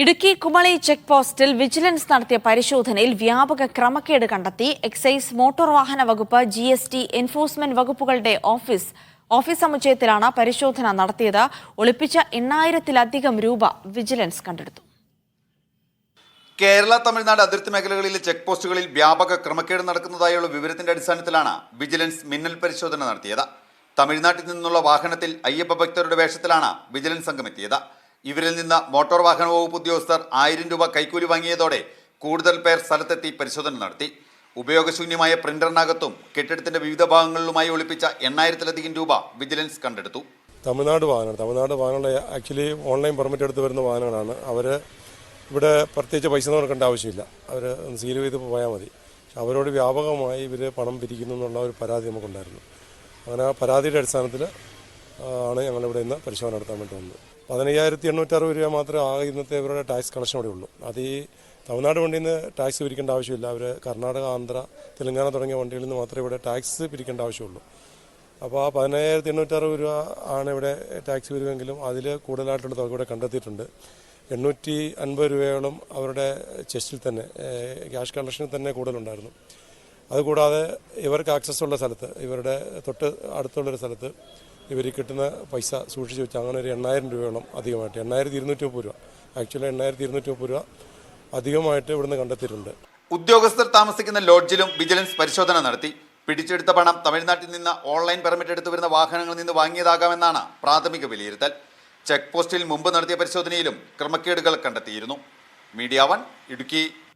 Idukki Kumily check പോസ്റ്റിൽ vigilance നടത്തിയ പരിശോധനയിൽ വ്യാപക ക്രമക്കേട് കണ്ടെത്തി. എക്സൈസ്, മോട്ടോർ വാഹന വകുപ്പ്, GST, എൻഫോഴ്സ്മെന്റ് വകുപ്പുകളുടെ ഓഫീസ് സമുച്ചയത്തിലാണ് പരിശോധന നടത്തിയത്. ഒളിപ്പിച്ച 8,000-ലധികം രൂപ വിജിലൻസ് കണ്ടെടുത്തു. കേരള തമിഴ്നാട് അതിർത്തി മേഖലകളിലെ ചെക്ക് പോസ്റ്റുകളിൽ വ്യാപക ക്രമക്കേട് നടക്കുന്നതായുള്ള വിവരത്തിന്റെ അടിസ്ഥാനത്തിലാണ് വിജിലൻസ് മിന്നൽ പരിശോധന നടത്തിയത്. തമിഴ്നാട്ടിൽ നിന്നുള്ള വാഹനത്തിൽ അയ്യപ്പ ഭക്തരുടെ വേഷത്തിലാണ് വിജിലൻസ് സംഘം എത്തിയത്. ഇവരിൽ നിന്ന് മോട്ടോർ വാഹന വകുപ്പ് ഉദ്യോഗസ്ഥർ 1000 രൂപ കൈക്കൂലി വാങ്ങിയതോടെ കൂടുതൽ പേർ സ്ഥലത്തെത്തി പരിശോധന നടത്തി. ഉപയോഗശൂന്യമായ പ്രിന്ററിനകത്തും കെട്ടിടത്തിന്റെ വിവിധ ഭാഗങ്ങളിലുമായി ഒളിപ്പിച്ച 8,000-ലധികം രൂപ വിജിലൻസ് കണ്ടെടുത്തു. തമിഴ്നാട് വാഹനങ്ങൾ ആക്ച്വലി ഓൺലൈൻ പെർമിറ്റ് എടുത്ത് വരുന്ന വാഹനങ്ങളാണ്. അവർ ഇവിടെ പ്രത്യേകിച്ച് പൈസ കൊടുക്കേണ്ട ആവശ്യമില്ല, അവർ സീൽ ചെയ്ത് പോയാൽ മതി. പക്ഷെ അവരോട് വ്യാപകമായി ഇവർ പണം പിരിക്കുന്നു എന്നുള്ള ഒരു പരാതി നമുക്കുണ്ടായിരുന്നു. അങ്ങനെ ആ പരാതിയുടെ അടിസ്ഥാനത്തിൽ ആണ് ഞങ്ങളിവിടെ ഇന്ന് പരിശോധന നടത്താൻ വേണ്ടി വന്നത്. 15,860 രൂപ മാത്രമേ ഇന്നത്തെ ഇവരുടെ ടാക്സ് കളക്ഷൻ ഇവിടെ ഉള്ളൂ. അത് ഈ തമിഴ്നാട് വണ്ടിയിൽ നിന്ന് ടാക്സ് പിരിക്കേണ്ട ആവശ്യമില്ല. അവർ കർണാടക, ആന്ധ്ര, തെലങ്കാന തുടങ്ങിയ വണ്ടികളിൽ നിന്ന് മാത്രമേ ഇവിടെ ടാക്സ് പിരിക്കേണ്ട ആവശ്യമുള്ളൂ. അപ്പോൾ ആ 15,860 രൂപ ആണ് ഇവിടെ ടാക്സ് പിരിവെങ്കിലും അതിൽ കൂടുതലായിട്ടുള്ള തുക ഇവിടെ കണ്ടെത്തിയിട്ടുണ്ട്. 850 രൂപയോളം അവരുടെ ചെസ്റ്റിൽ തന്നെ ക്യാഷ് കളക്ഷനിൽ തന്നെ കൂടുതലുണ്ടായിരുന്നു. അതുകൂടാതെ ഇവർക്ക് ആക്സസ് ഉള്ള സ്ഥലത്ത്, ഇവരുടെ തൊട്ട് അടുത്തുള്ളൊരു സ്ഥലത്ത് ഇവർ കിട്ടുന്ന പൈസ സൂക്ഷിച്ച് വെച്ച് അങ്ങനെ ഒരു 8,000 രൂപയോളം അധികമായിട്ട് 8,230 രൂപ ആക്ച്വലി 8,230 രൂപ അധികമായിട്ട് ഇവിടുന്ന് കണ്ടെത്തിയിട്ടുണ്ട്. ഉദ്യോഗസ്ഥർ താമസിക്കുന്ന ലോഡ്ജിലും വിജിലൻസ് പരിശോധന നടത്തി. പിടിച്ചെടുത്ത പണം തമിഴ്നാട്ടിൽ നിന്ന് ഓൺലൈൻ പെർമിറ്റ് എടുത്തു വരുന്ന വാഹനങ്ങളിൽ നിന്ന് വാങ്ങിയതാകാമെന്നാണ് പ്രാഥമിക വിലയിരുത്തൽ. ചെക്ക് പോസ്റ്റിൽ മുമ്പ് നടത്തിയ പരിശോധനയിലും ക്രമക്കേടുകൾ കണ്ടെത്തിയിരുന്നു. മീഡിയ 1 ഇടുക്കി.